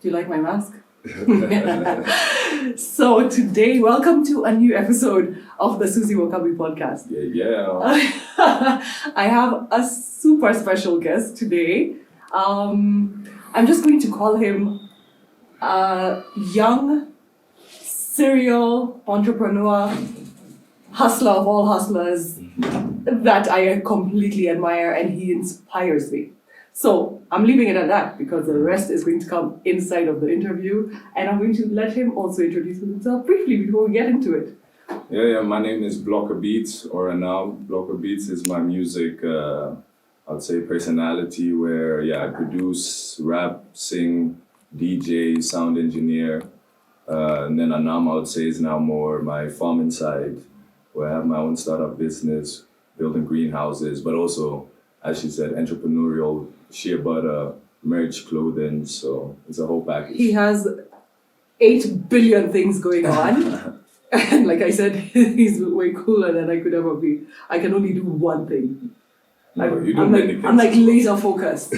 Do you like my mask? So today, welcome to a new episode of the Suzie Wokabi podcast. I have a super special guest today. I'm just going to call him a young serial entrepreneur, hustler of all hustlers that I completely admire, and he inspires me. So I'm leaving it at that because the rest is going to come inside of the interview, and I'm going to let him also introduce himself briefly before we get into it. My name is Blocka Beats, or Anam. Blocka Beats is my music, I'd say, personality, where I produce, rap, sing, DJ, sound engineer. And then Anam, I would say, is now more my farming side, where I have my own startup business, building greenhouses, but also, as she said, entrepreneurial, shea butter, merch, clothing, so it's a whole package. He has 8 billion things going on. And like I said, he's way cooler than I could ever be. I can only do one thing. I'm like laser focused.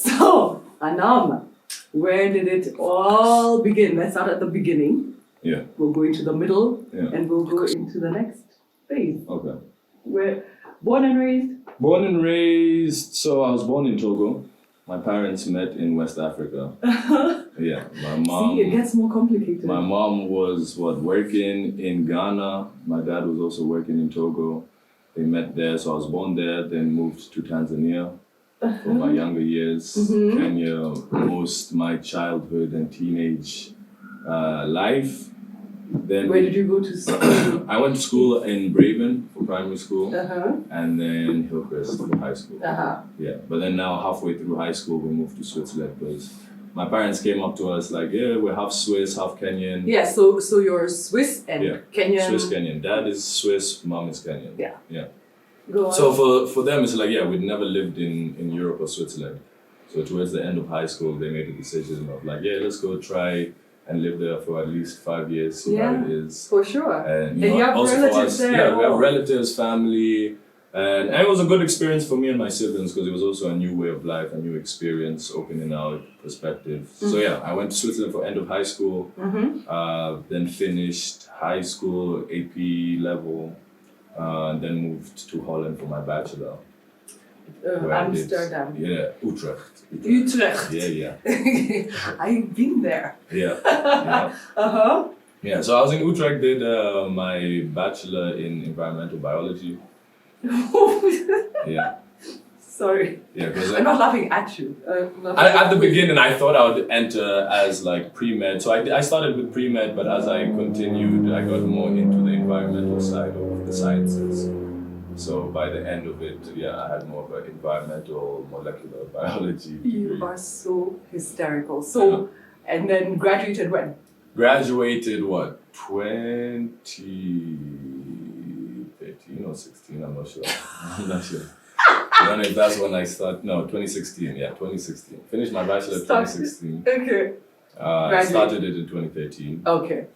So, Anam, where did it all begin? Let's start at the beginning. Yeah. We'll go into the middle, and we'll go into the next phase. Okay. Where born and raised? Born and raised, so I was born in Togo. My parents met in West Africa. My mom. See, it gets more complicated. My mom was working in Ghana. My dad was also working in Togo. They met there, so I was born there, then moved to Tanzania for my younger years. Kenya, most my childhood and teenage life. Then where did you go to school? I went to school in Braven for primary school, and then Hillcrest for high school. But then now halfway through high school, we moved to Switzerland because my parents came up to us like, we're half Swiss, half Kenyan. Yeah, so you're Swiss and Kenyan. Swiss Kenyan. Dad is Swiss, mom is Kenyan. Yeah. Go on. So for them, it's like, we'd never lived in Europe or Switzerland. So towards the end of high school, they made a decision of like, let's go try and live there for at least 5 years, see how it is. For sure. And you have also relatives for us, there? We have relatives, family, and it was a good experience for me and my siblings because it was also a new way of life, a new experience, opening our perspective. So I went to Switzerland for end of high school, then finished high school, AP level, and then moved to Holland for my bachelor. Amsterdam. Utrecht. Utrecht. Yeah. I've been there. Yeah. So I was in Utrecht, did my bachelor in environmental biology. Sorry. I'm not laughing at you. At the beginning, I thought I would enter as like pre-med. So I started with pre-med, but as I continued, I got more into the environmental side of the sciences. So by the end of it, I had more of an environmental molecular biology degree. You are so hysterical. So, and then graduated when? Graduated 2013 or 16, I'm not sure. I don't know if that's when I started. No, 2016. 2016. Finished my bachelor in 2016. Okay. Started it in 2013. Okay.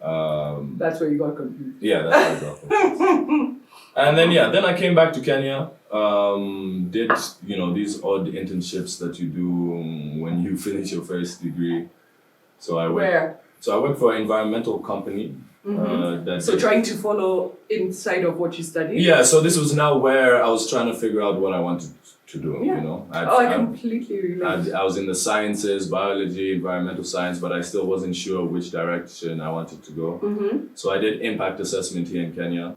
That's where you got confused. Yeah, that's where I got confused. And then then I came back to Kenya. Did these odd internships that you do when you finish your first degree. So I went. Where? So I worked for an environmental company. So trying to follow inside of what you studied? Yeah, so this was now where I was trying to figure out what I wanted to do, I completely relate. I was in the sciences, biology, environmental science, but I still wasn't sure which direction I wanted to go. So I did impact assessment here in Kenya.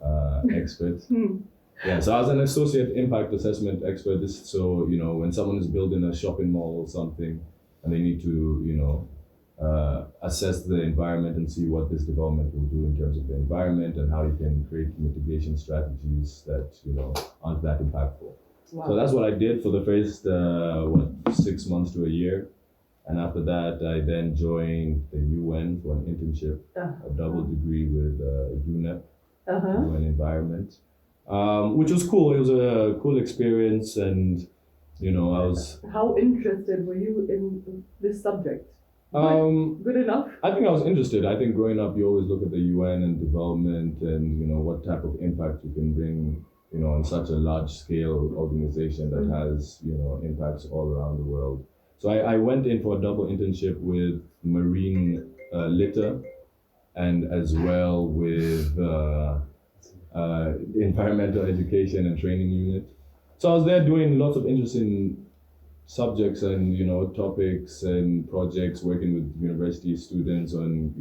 Expert. So I was an associate impact assessment expert. So, when someone is building a shopping mall or something and they need to, assess the environment and see what this development will do in terms of the environment and how you can create mitigation strategies that aren't that impactful. Wow. So that's what I did for the first 6 months to a year, and after that I then joined the UN for an internship, a double degree with UNEP, UN Environment, which was cool. It was a cool experience, and I was. How interested were you in this subject? Good enough? I think I was interested. I think growing up, you always look at the UN and development and, what type of impact you can bring, on such a large scale organization that has, impacts all around the world. So I went in for a double internship with marine litter and as well with environmental education and training unit. So I was there doing lots of interesting subjects and topics and projects, working with university students on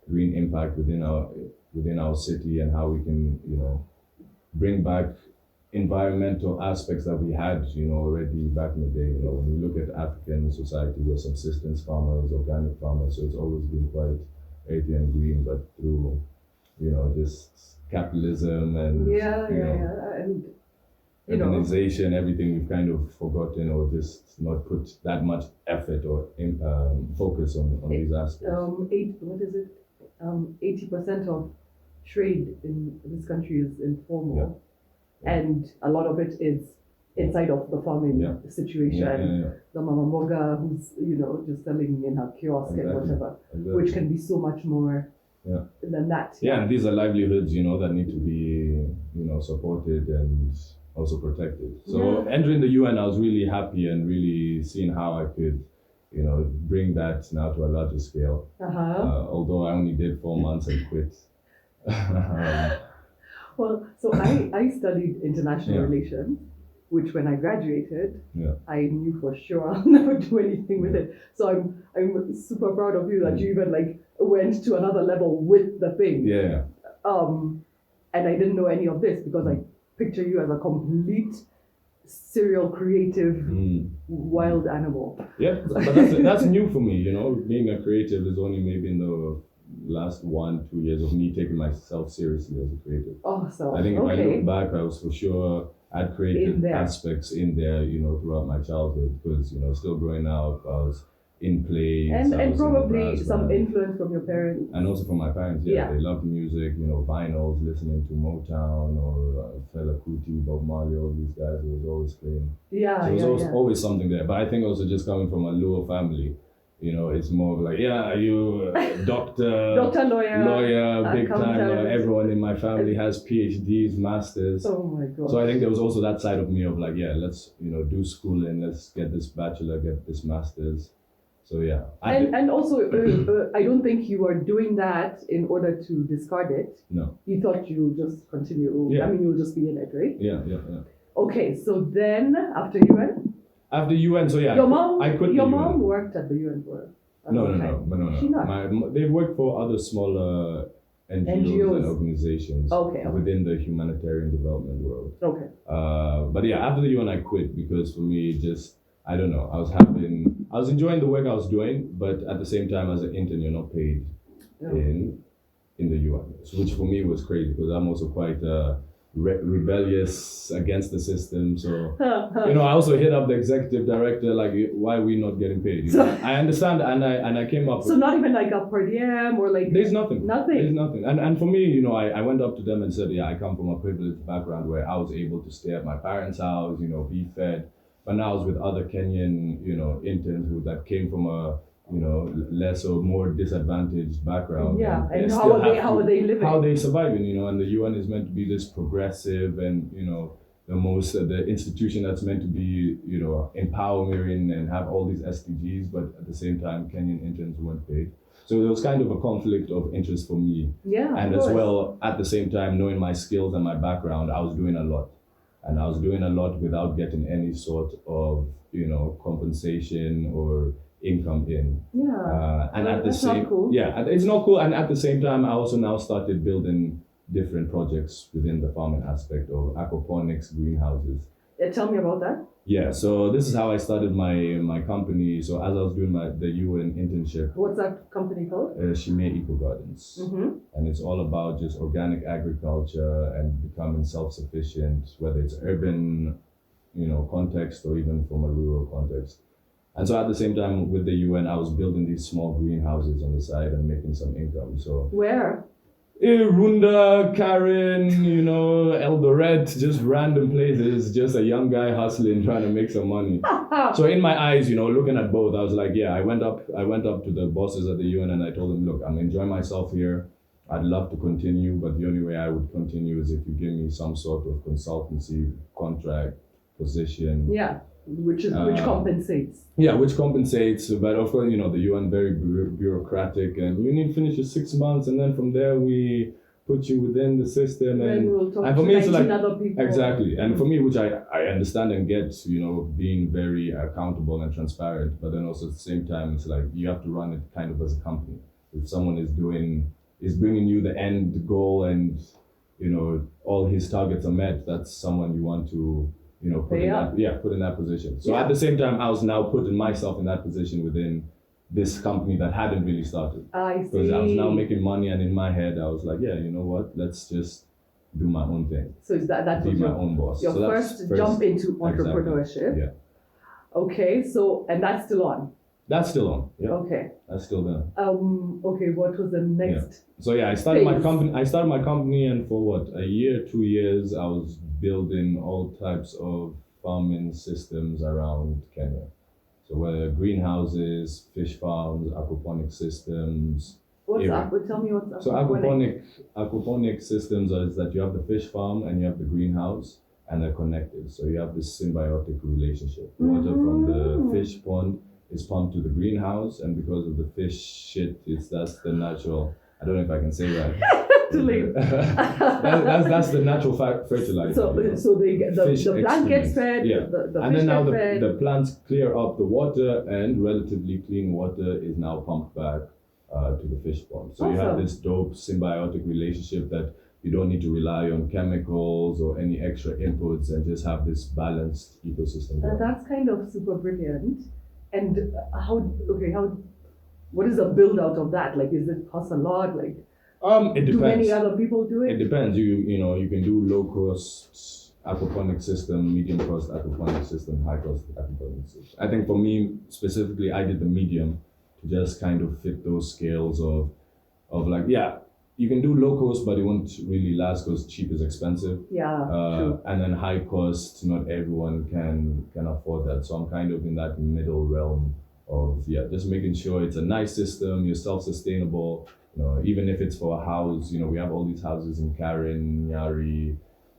green impact within our city and how we can bring back environmental aspects that we had already back in the day. When you look at African society, we're subsistence farmers, organic farmers, so it's always been quite earthy and green, but through just capitalism and and urbanization, everything we've kind of forgotten or just not put that much effort or focus on these aspects. 80% of trade in this country is informal, and a lot of it is inside of the farming situation. The mama moga who's just selling in her kiosk and whatever, which can be so much more than that. And these are livelihoods that need to be supported and also protected. So entering the UN, I was really happy and really seeing how I could bring that now to a larger scale. Although I only did 4 months and quit. Well, so I studied international relations, which when I graduated, I knew for sure I'll never do anything with it. So I'm super proud of you that you even went to another level with the thing. And I didn't know any of this because I picture you as a complete serial creative wild animal. But that's new for me. Being a creative is only maybe in the last 1-2 years of me taking myself seriously as a creative. So I think if I look back, I was for sure had creative aspects in there, throughout my childhood, because still growing up, I was in plays. And probably some influence from your parents. And also from my parents, they loved music, vinyls, listening to Motown or Fela Kuti, Bob Marley, all these guys. It was always playing. So it was always something there. But I think also just coming from a lower family, it's more of like, you doctor, lawyer, big time. Everyone in my family has PhDs, masters. Oh my God. So I think there was also that side of me of like, let's do schooling, let's get this bachelor, get this master's. So and also I don't think you were doing that in order to discard it. No. You thought you would just continue. I mean, you'll just be in it, right? Yeah. Okay, so then after UN? After UN, so your mom, I quit your the mom UN. worked at the UN for No. She not? They worked for other smaller NGOs and organizations within the humanitarian development world. Okay. But after the UN, I quit because for me, I don't know. I was enjoying the work I was doing, but at the same time, as an intern, you're not paid in the UN, which for me was crazy because I'm also quite rebellious against the system. So, I also hit up the executive director, like, why are we not getting paid? I understand, and I came up. So not even like a per diem or like. There's nothing. There's nothing. And for me, I went up to them and said, I come from a privileged background where I was able to stay at my parents' house, be fed. But now I was with other Kenyan, interns that came from a, less or more disadvantaged background. And how are they living? How are they surviving, and the UN is meant to be this progressive and, the institution that's meant to be, empowering and have all these SDGs, but at the same time, Kenyan interns weren't paid. So there was kind of a conflict of interest for me. And as well, at the same time, knowing my skills and my background, I was doing a lot. And I was doing a lot without getting any sort of, compensation or income in. And at the same, not cool. It's not cool. And at the same time, I also now started building different projects within the farming aspect of aquaponics, greenhouses. Tell me about that. So this is how I started my company. So as I was doing the UN internship. What's that company called? Shime Eco Gardens. And it's all about just organic agriculture and becoming self-sufficient, whether it's urban, context or even from a rural context. And so at the same time with the UN, I was building these small greenhouses on the side and making some income. So where? Runda, Karen, Eldoret, just random places, just a young guy hustling, trying to make some money. So in my eyes, looking at both, I was like, I went up to the bosses at the UN and I told them, look, I'm enjoying myself here. I'd love to continue, but the only way I would continue is if you give me some sort of consultancy contract position. which compensates. Yeah, which compensates, but of course, the UN very bureaucratic, and you need to finish your 6 months, and then from there we put you within the system, and we'll talk and for to me it's like other people. Exactly, and for me, which I understand and get, being very accountable and transparent, but then also at the same time, it's like you have to run it kind of as a company. If someone is bringing you the end goal, and all his targets are met, that's someone you want to put in that position. So at the same time, I was now putting myself in that position within this company that hadn't really started. I see. Because I was now making money, and in my head I was like, yeah, you know what? Let's just do my own thing. So is that be my own boss? Your first jump into entrepreneurship. Exactly. Yeah. Okay, so and that's still on. That's still on. Yeah. Okay. That's still there. Okay, what was the next? Yeah. So I started my company, and for a year, 2 years, I was building all types of farming systems around Kenya. So whether greenhouses, fish farms, aquaponic systems. Tell me what's So aquaponic systems is that you have the fish farm and you have the greenhouse, and they're connected. So you have this symbiotic relationship. Water from the fish pond is pumped to the greenhouse, and because of the fish shit, that's the natural. I don't know if I can say that. Too late. that's the natural fertilizer. So the plant gets fed. Yeah. The and fish then now get fed. the plants clear up the water, and relatively clean water is now pumped back to the fish pond. So you have this dope symbiotic relationship that you don't need to rely on chemicals or any extra inputs, and just have this balanced ecosystem. That's kind of super brilliant. And what is the build out of that? Like, is it cost a lot? Like, it depends. Do many other people do it? It depends. You can do low cost aquaponic system, medium cost aquaponic system, high cost aquaponic system. I think for me specifically, I did the medium to just kind of fit those scales of you can do low cost, but it won't really last because cheap is expensive. Yeah, true. And then high cost, not everyone can afford that. So I'm kind of in that middle realm of just making sure it's a nice system, you're self-sustainable. Even if it's for a house, we have all these houses in Karen, Nyari,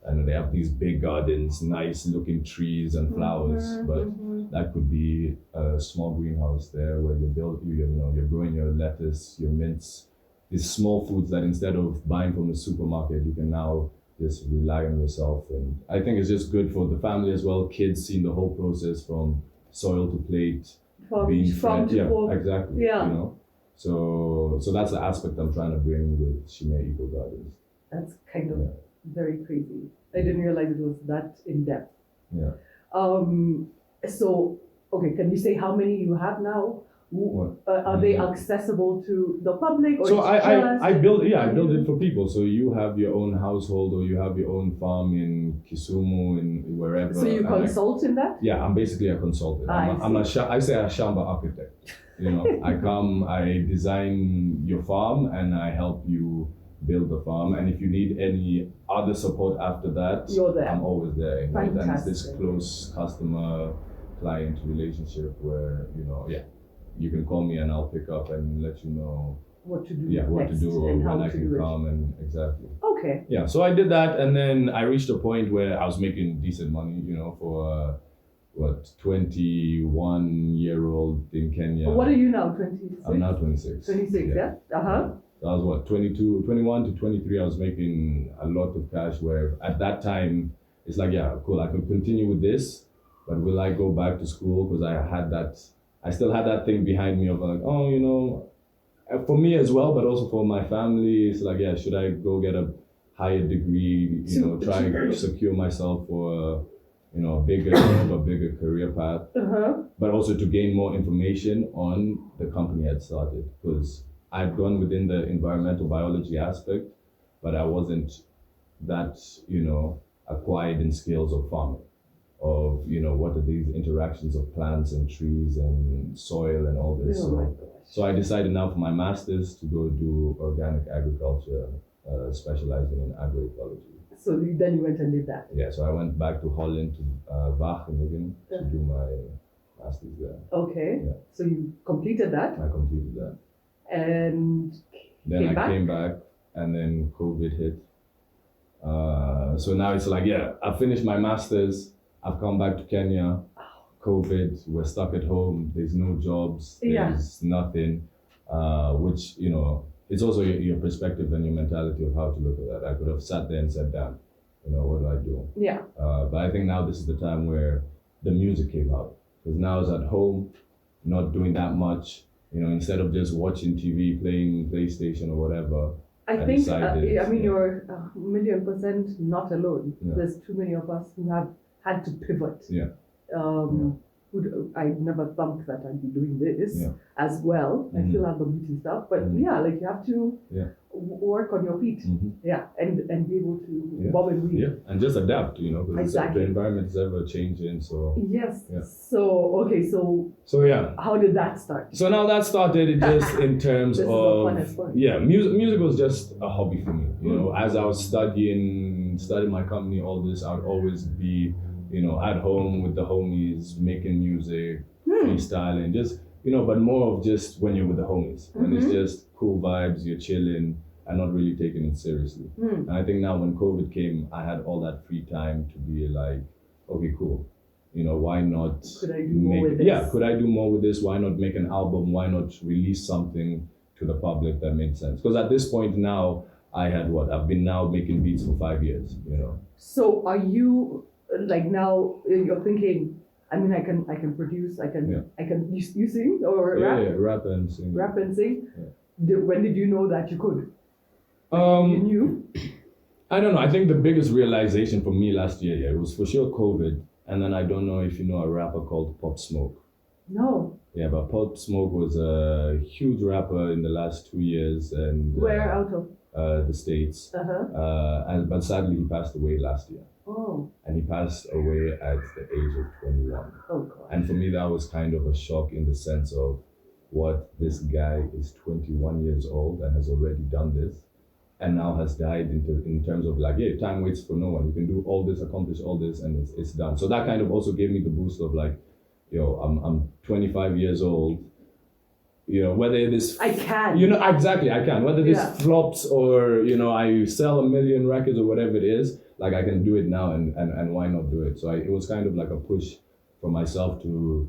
and they have these big gardens, nice looking trees and flowers. But that could be a small greenhouse there where you're growing your lettuce, your mints, these small foods that instead of buying from the supermarket, you can now just rely on yourself. And I think it's just good for the family as well. Kids seeing the whole process from soil to plate, being from to fork. Exactly. Yeah. So that's the aspect I'm trying to bring with Shime Eco Gardens. That's kind of very crazy. I didn't realize it was that in depth. Yeah. So, can you say how many you have now? Are they accessible to the public? Or so I build it for people. So you have your own household, or you have your own farm in Kisumu, in wherever. So you consult in that? Yeah, I'm basically a consultant. I say a Shamba architect. I come, I design your farm, and I help you build the farm. And if you need any other support after that, you're there. I'm always there. Fantastic. And it's this close customer-client relationship where you can call me and I'll pick up and let you know what to do. What to do, or and when I can come, and exactly. Okay. Yeah, so I did that, and then I reached a point where I was making decent money, for 21-year-old in Kenya. What are you now, 26? I'm now 26. 26, yeah? Uh-huh. So I was 21 to 23, I was making a lot of cash, where at that time, it's like, yeah, cool, I can continue with this, but will I go back to school? Because I still had that thing behind me of like, for me as well, but also for my family, it's like, yeah, should I go get a higher degree, try and secure myself for a bigger career path, but also to gain more information on the company I'd started, because I'd gone within the environmental biology aspect, but I wasn't that, acquired in skills of farming, of, what are these interactions of plants and trees and soil and all this. So I decided now for my master's to go do organic agriculture, specializing in agroecology. So then you went and did that? Yeah, so I went back to Holland, to Wageningen, to do my master's there. Okay. Yeah. So you completed that? I completed that. And then I came back, and then COVID hit. So now it's like, I finished my master's, I've come back to Kenya. COVID, we're stuck at home, there's no jobs, Yeah. there's nothing, which, it's also your perspective and your mentality of how to look at that. I could have sat there and said, damn, what do I do? Yeah. But I think now this is the time where the music came out. Because now I was at home, not doing that much, instead of just watching TV, playing PlayStation or whatever. I think, decided, you're 1,000,000% not alone. Yeah. There's too many of us who have had to pivot. Yeah. I never thought that I'd be doing this Yeah. as well. I still have the beauty stuff, but you have to work on your feet. And be able to bob and weave. Yeah, and just adapt, because Exactly. the environment is ever changing. So Yes. Yeah. So yeah. how did that start? So now that started just in terms This is the of funnest part. music was just a hobby for me. As I was studying my company, all this, I would always be at home with the homies, making music, freestyling, just but more of just when you're with the homies, when it's just cool vibes, you're chilling and not really taking it seriously. And I think now when COVID came, I had all that free time to be like, okay, cool. Why not Could I do more with this? Yeah, could I do more with this? Why not make an album? Why not release something to the public that made sense? Because at this point now, I've been now making beats for 5 years, So are you like now you're thinking, I can produce, you sing or rap? Yeah, rap and sing. Rap and sing? Yeah. When did you know that you could? You Um, knew? I don't know. I think the biggest realization for me last year, it was for sure COVID. And then I don't know if you know a rapper called Pop Smoke. No. Yeah, but Pop Smoke was a huge rapper in the last 2 years, and Where out of? the States. Uh-huh. But sadly, he passed away last year. Oh. And he passed away at the age of 21. Oh God. And for me, that was kind of a shock in the sense of what this guy is 21 years old and has already done this, and now has died in terms of like, yeah, time waits for no one. You can do all this, accomplish all this, and it's done. So that kind of also gave me the boost of like, I'm 25 years old. Whether this I can. Exactly, I can. Whether this flops or I sell 1 million records or whatever it is, like I can do it now, and why not do it? So it was kind of like a push for myself to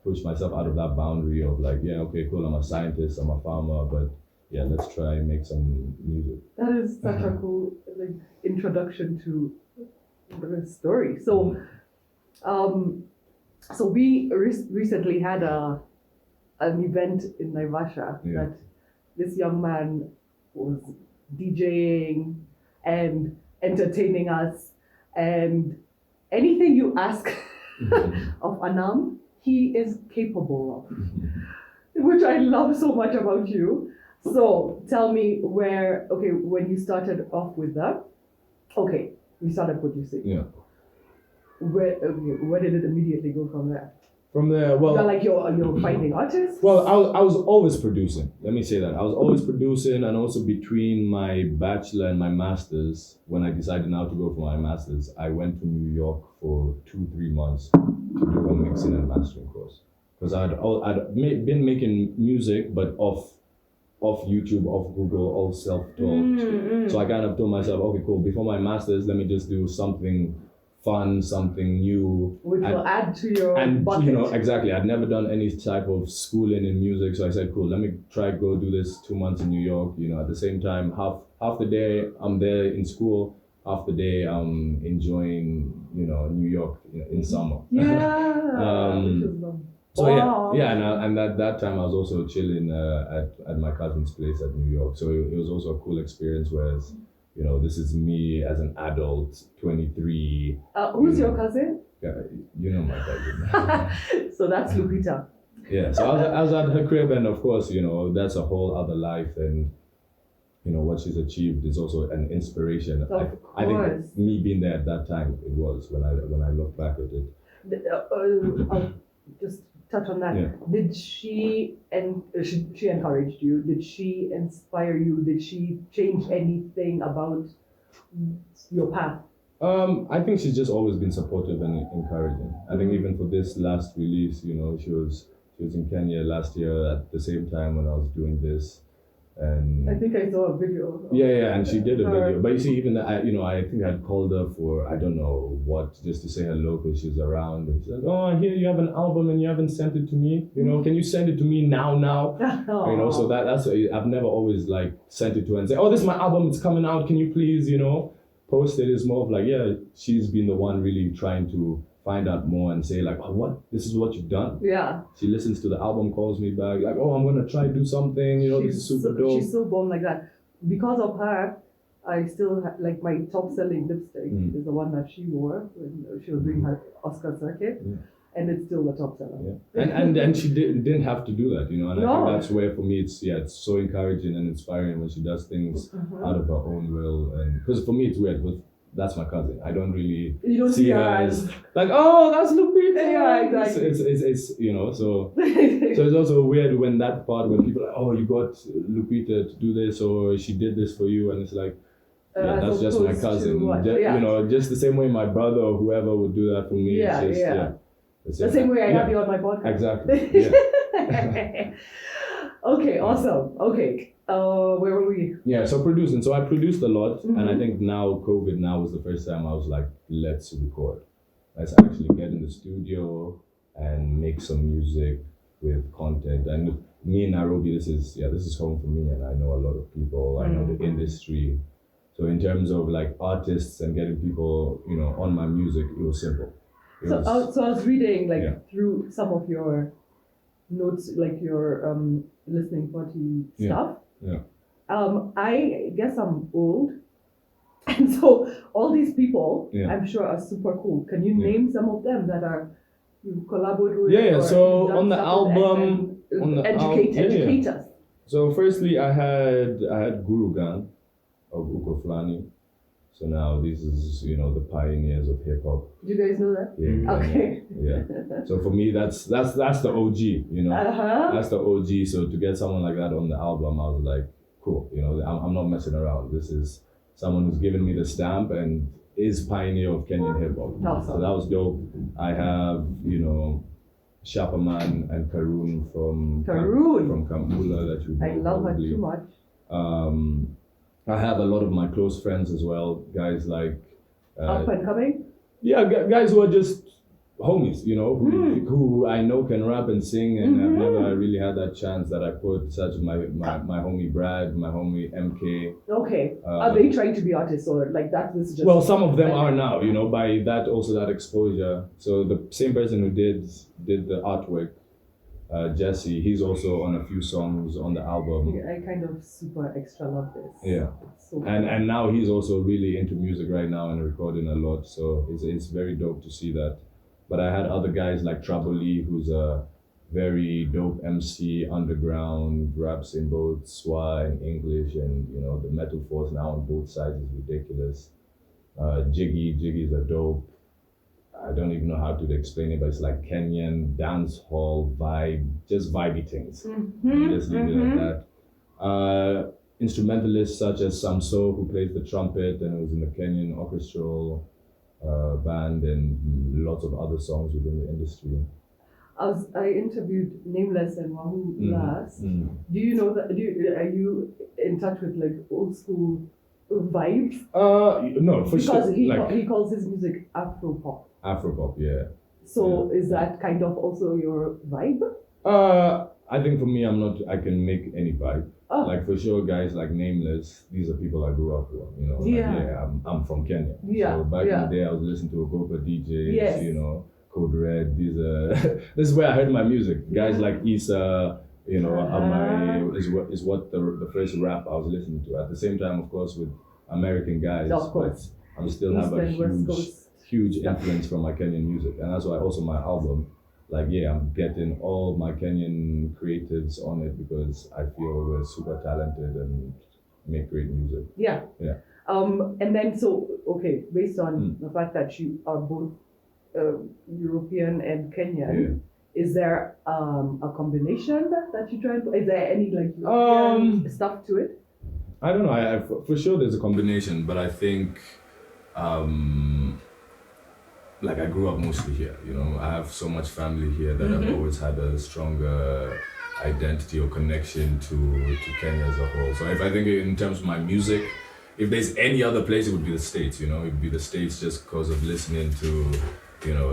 push myself out of that boundary of like, yeah, okay, cool, I'm a scientist, I'm a farmer, but yeah, let's try and make some music. That is such a cool introduction to the story. So, so we recently had an event in Naivasha that this young man was DJing and entertaining us, and anything you ask of Anam, he is capable of, which I love so much about you. So tell me when you started off with that, we started producing. Yeah. Where did it immediately go from there? From there, well, you're finding artists? Well, I was always producing. Let me say that. I was always producing, and also between my bachelor and my master's, when I decided now to go for my master's, I went to New York for 2-3 months to do a mixing and mastering course. Because I'd been making music, but off YouTube, off Google, all self-taught. So I kind of told myself, okay, cool, before my master's, let me just do something fun, something new, which will add to your bucket. Exactly, I'd never done any type of schooling in music, so I said, cool, let me try go do this 2 months in New York. At the same time, half the day I'm there in school, half the day I'm enjoying New York in summer. So wow. And at that time I was also chilling at my cousin's place at New York, so it was also a cool experience, whereas this is me as an adult, 23. Who's your cousin? Yeah, my cousin. So that's Lupita. Yeah, so I was at her crib, and of course, that's a whole other life, and what she's achieved is also an inspiration. I think me being there at that time, it was when I look back at it. I'll just touch on that. Yeah. Did she encouraged you? Did she inspire you? Did she change anything about your path? I think she's just always been supportive and encouraging. I think even for this last release, she was in Kenya last year at the same time when I was doing this. And I think I saw a video. yeah, and she did a her. video. But you see, even that, I think I'd called her for I don't know what, just to say hello because she was around. And she's like, "Oh, I hear you have an album and you haven't sent it to me. Can you send it to me now?" So that's I've never always like sent it to her and say, "Oh, this is my album. It's coming out. Can you please, post it?" It's more of like, yeah, she's been the one really trying to find out more and say like, "Oh, what? This is what you've done." Yeah. She listens to the album, calls me back like, "Oh, I'm gonna try to do something. This is super dope." She's so born like that. Because of her, I still like my top selling lipstick is the one that she wore when she was doing her Oscar circuit. Yeah. And it's still the top seller. Yeah. And she didn't have to do that, and I think that's where for me it's so encouraging and inspiring when she does things out of her own will. And because for me it's weird, but that's my cousin. I don't really see her as like, "Oh, that's Lupita." Yeah, exactly. It's so it's also weird when that part when people are like, "Oh, you got Lupita to do this," or "She did this for you," and it's like, that's just my cousin. Just the same way my brother or whoever would do that for me. The same way I have you on my podcast. Exactly. Yeah. Okay, awesome. Okay, where were we? Yeah, so producing. So I produced a lot, and I think now COVID was the first time I was like, let's record. Let's actually get in the studio and make some music with content. And me in Nairobi, this is home for me, and I know a lot of people. I know the industry. So in terms of like artists and getting people, on my music, it was simple. So I was reading through some of your notes, like your listening party stuff. Yeah. I guess I'm old, and so all these people I'm sure are super cool. Can you name some of them that you collaborated with? Yeah. So on the album, educate us. So firstly, I had Guru Gang of Ukoflani. So now this is, the pioneers of hip hop. Do you guys know that? Yeah. Okay. Yeah. So for me, that's the OG. That's the OG. So to get someone like that on the album, I was like, cool. I'm not messing around. This is someone who's given me the stamp and is pioneer of Kenyan hip hop. Awesome. So that was dope. I have, Shapaman and Karun from Kamula that you know. I love her probably. too much. I have a lot of my close friends as well, guys like up and coming. Yeah, guys who are just homies, who I know can rap and sing, and I've never really had that chance that I put, such as my homie Brad, my homie MK. Okay, are they trying to be artists or like that? This is just well, some of them are now, by that also that exposure. So the same person who did the artwork. Jesse, he's also on a few songs on the album. Yeah, I kind of super extra love this. Yeah, so and now he's also really into music right now and recording a lot. So it's very dope to see that. But I had other guys like Trouble Lee, who's a very dope MC, underground, raps in both Swa and English, and the metal force now on both sides is ridiculous. Jiggy's a dope. I don't even know how to explain it, but it's like Kenyan dance hall vibe, just vibey things. Just leave it like that. Instrumentalists such as Samso, who plays the trumpet and was in the Kenyan orchestral band, and lots of other songs within the industry. I interviewed Nameless and Wahoo last. Do you know that? Are you in touch with like old school vibes? No, for sure. Because he calls his music Afro pop. Afro pop, yeah. So is that kind of also your vibe? I think for me, I can make any vibe. Oh. Like for sure, guys like Nameless, these are people I grew up with, I'm from Kenya. Yeah. So back in the day, I was listening to Ogopa DJs, Code Red. This is where I heard my music. Guys like Issa, Amai is what the first rap I was listening to. At the same time, of course, with American guys. Of course. I still have a huge influence from my Kenyan music, and that's why also my album, I'm getting all my Kenyan creatives on it because I feel we're super talented and make great music. Yeah. And then based on the fact that you are both European and Kenyan, is there a combination that you try to? Is there any European stuff to it? I don't know. For sure, there's a combination, but I think. I grew up mostly here, I have so much family here that I've always had a stronger identity or connection to Kenya as a whole. So if I think in terms of my music, if there's any other place, it would be the States. You know, it would be the States just because of listening to, you know,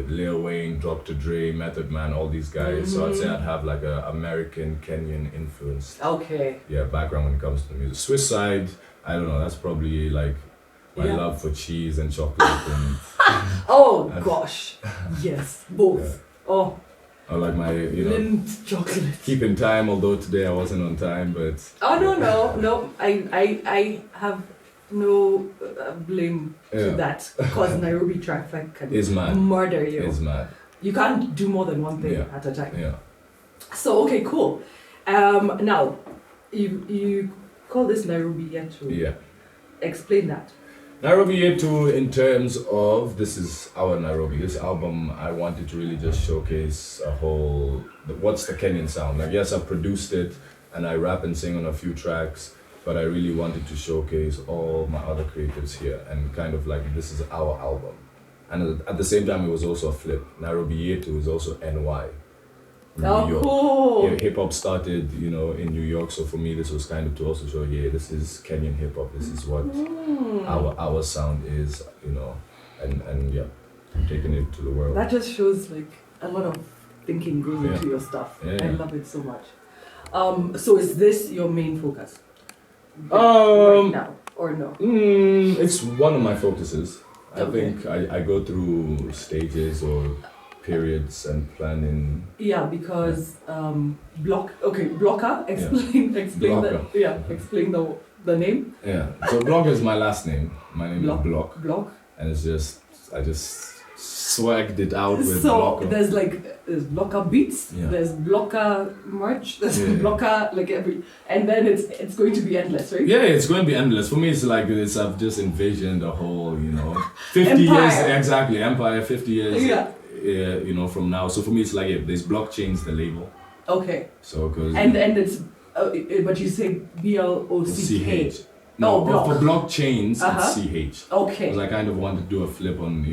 Lil Wayne, Dr. Dre, Method Man, all these guys. So I'd say I'd have like a American Kenyan influence. Okay. Yeah, background when it comes to the music. Swiss side, I don't know. That's probably like my love for cheese and chocolate and. Oh gosh, yes, both. Yeah. Oh. Or like my, you know, mint chocolate. keeping time. Although today I wasn't on time, but. Oh no! I have no blame to that because Nairobi traffic can murder you. It's mad. You can't do more than one thing at a time. Yeah. So okay, cool. Now, you call this Nairobi Yetu. Yeah. Explain that. Nairobi Yetu, in terms of, this is our Nairobi. This album, I wanted to really just showcase what's the Kenyan sound. Like, yes, I've produced it and I rap and sing on a few tracks, but I really wanted to showcase all my other creatives here and kind of like, this is our album. And at the same time, it was also a flip. Nairobi Yetu is also NY. New York. Cool. Yeah, hip hop started, you know, in New York. So for me, this was kind of to also show, this is Kenyan hip hop. This is what our sound is, you know, and taking it to the world. That just shows like a lot of thinking goes into your stuff. Yeah. I love it so much. So is this your main focus? Right now or no? It's one of my focuses. I Okay. think I go through stages or periods and planning. Yeah, because Blocka. Explain Blocka. explain the name. Yeah. So Bloch is my last name. My name is Bloch. Bloch. And it's just I just swagged it out with So Blocka. there's Blocka beats, there's Blocka merch, there's Blocka and then it's going to be endless, right? Yeah, it's going to be endless. For me, it's like this. I've just envisioned a whole, 50 Empire. years exactly, empire, 50 years. Yeah. From now. So for me, it's like there's blockchain's the label. Okay. So because and it's but you say BLOCK. No, Bloch. for blockchains, it's CH. Okay. Because I kind of want to do a flip on,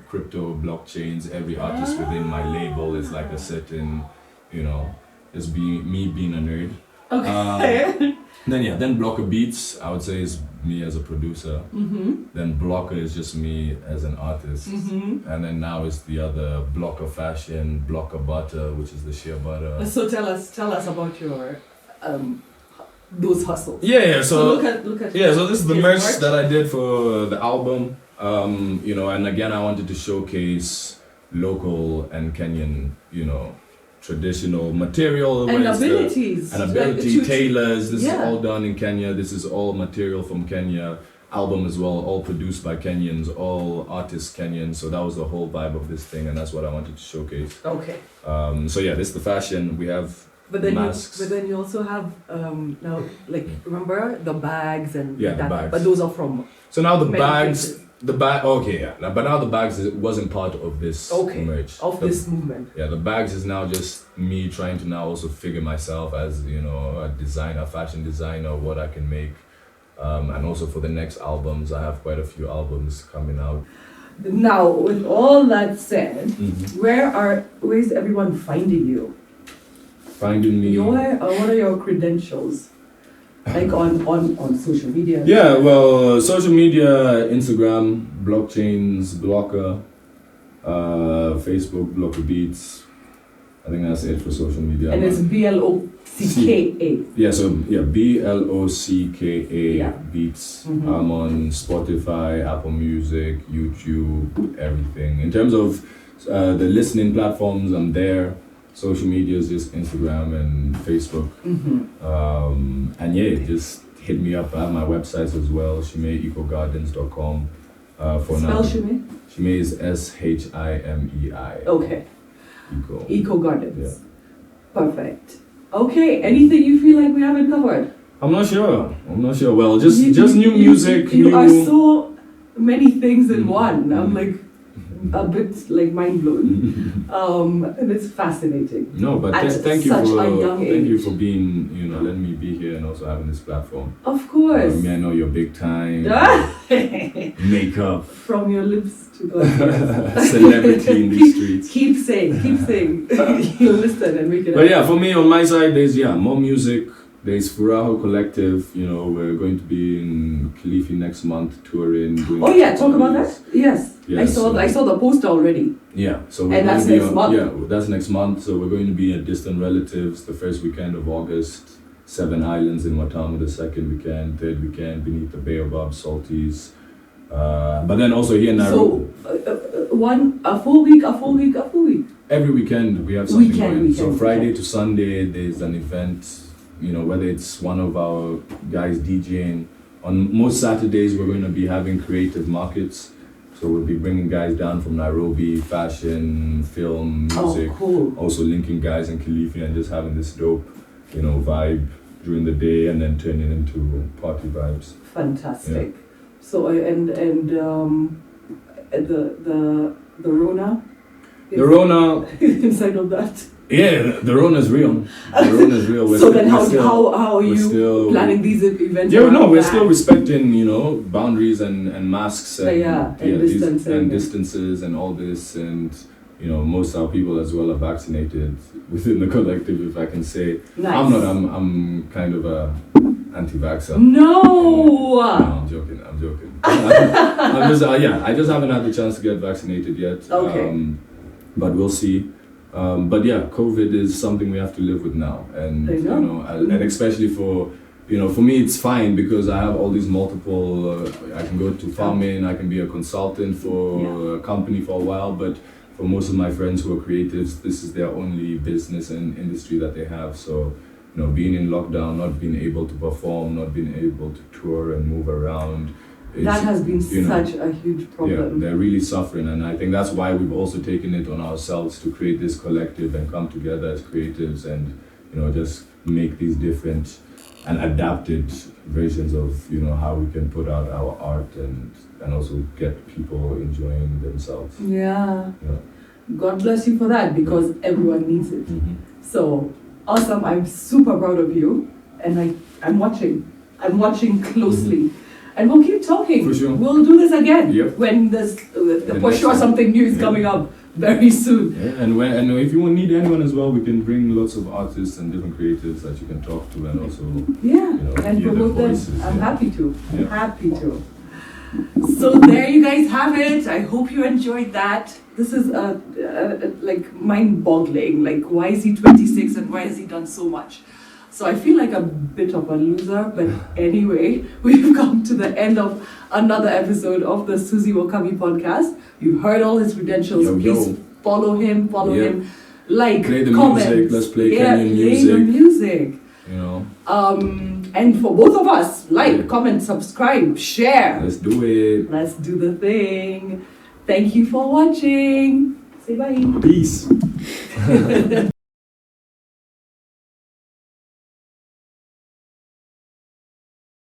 crypto blockchains. Every artist within my label is like a certain, is me being a nerd. Okay. Then Blocker Beats, I would say, is me as a producer. Mm-hmm. Then Blocker is just me as an artist. Mm-hmm. And then now is the other Blocker Fashion, Blocker Butter, which is the shea butter. So tell us about your those hustles. Yeah. So look at. Yeah. So this is the merch that I did for the album. And again, I wanted to showcase local and Kenyan, traditional material And abilities. tailors. This is all done in Kenya. This is all material from Kenya. Album as well, all produced by Kenyans, all artists Kenyan. So that was the whole vibe of this thing, and that's what I wanted to showcase. Okay. This is the fashion. We have masks. But then you also have now, like, remember the bags and the bags. But those are from. So now the many bags. places. But now the bags wasn't part of this merch. This movement. Yeah, the bags is now just me trying to now also figure myself as, a designer, fashion designer, what I can make. And also for the next albums, I have quite a few albums coming out. Now, with all that said, where is everyone finding you? Finding me. What are your credentials? Like on social media? Yeah, well, social media, Instagram, blockchains, Blocka, Facebook, Blocker Beats. I think that's it for social media. And it's BLOCKA. Yeah, so BLOCKA Beats. I'm on Spotify, Apple Music, YouTube, everything. In terms of the listening platforms, I'm there. Social media is just Instagram and Facebook. Just hit me up. I have my websites as well, shimeicogardens.com. Spell Shime? Shime is SHIMEI. Okay. Eco Gardens. Yeah. Perfect. Okay, anything you feel like we haven't covered? I'm not sure. Well, just new music. You are so many things in one. I'm like, a bit like mind blown. And it's fascinating. No, but At thank you such for a young thank you age. for being, letting me be here and also having this platform. Of course. I know you're big time. Makeup. From your lips to God's ears. Celebrity in these streets. Keep saying. You listen and make it But yeah, for me on my side, there's more music. There's Furaho Collective. We're going to be in Kilifi next month touring. Doing Oh yeah, talk about that. Yes, Yeah, I saw the poster already. Yeah, so we're And going that's to be next month. Yeah, that's next month. So we're going to be at Distant Relatives the first weekend of August. 7 Islands in Watamu the second weekend. Third weekend beneath the Baobab Salties. But then also here in Nairobi. So a full week. Every weekend we have something going. So Weekend. Friday to Sunday there's an event. Whether it's one of our guys DJing. On most Saturdays we're going to be having creative markets. So we'll be bringing guys down from Nairobi, fashion, film, music. Oh, cool. Also linking guys in Kilifi and just having this dope, vibe during the day and then turning into party vibes. Fantastic. So the Rona. The Rona. Inside of that. Yeah, the Rona's real. The Rona's real. So then how are you planning these events? Yeah, no, we're still respecting, boundaries and masks and, distancing. distances and all this, and most of our people as well are vaccinated within the collective, if I can say. Nice. I'm not. I'm kind of a anti-vaxxer. No, I'm joking. I'm just I just haven't had the chance to get vaccinated yet. Okay. But we'll see. But yeah, COVID is something we have to live with now, and and especially for for me it's fine because I have all these multiple. I can go to farming, I can be a consultant for a company for a while, but for most of my friends who are creatives, this is their only business and industry that they have. So being in lockdown, not being able to perform, not being able to tour and move around. That has been such a huge problem. Yeah, they're really suffering, and I think that's why we've also taken it on ourselves to create this collective and come together as creatives and just make these different and adapted versions of how we can put out our art and also get people enjoying themselves. Yeah. God bless you for that because everyone needs it. Mm-hmm. So awesome! I'm super proud of you, and I'm watching. I'm watching closely. Mm-hmm. And we'll keep talking. For sure. We'll do this again. Yep. When for sure something new is coming up very soon. Yeah, and if you need anyone as well, we can bring lots of artists and different creatives that you can talk to and also and promote them. I'm happy to. Yeah. Happy to. So there you guys have it. I hope you enjoyed that. This is like mind-boggling. Like, why is he 26 and why has he done so much? So I feel like a bit of a loser, but anyway, we've come to the end of another episode of the Suzie Wokabi podcast. You heard all his credentials. Please follow him, like, play the comment. music. Let's play Kenyan music. Play the music. And for both of us, like, comment, subscribe, share. Let's do it. Let's do the thing. Thank you for watching. Say bye. Peace.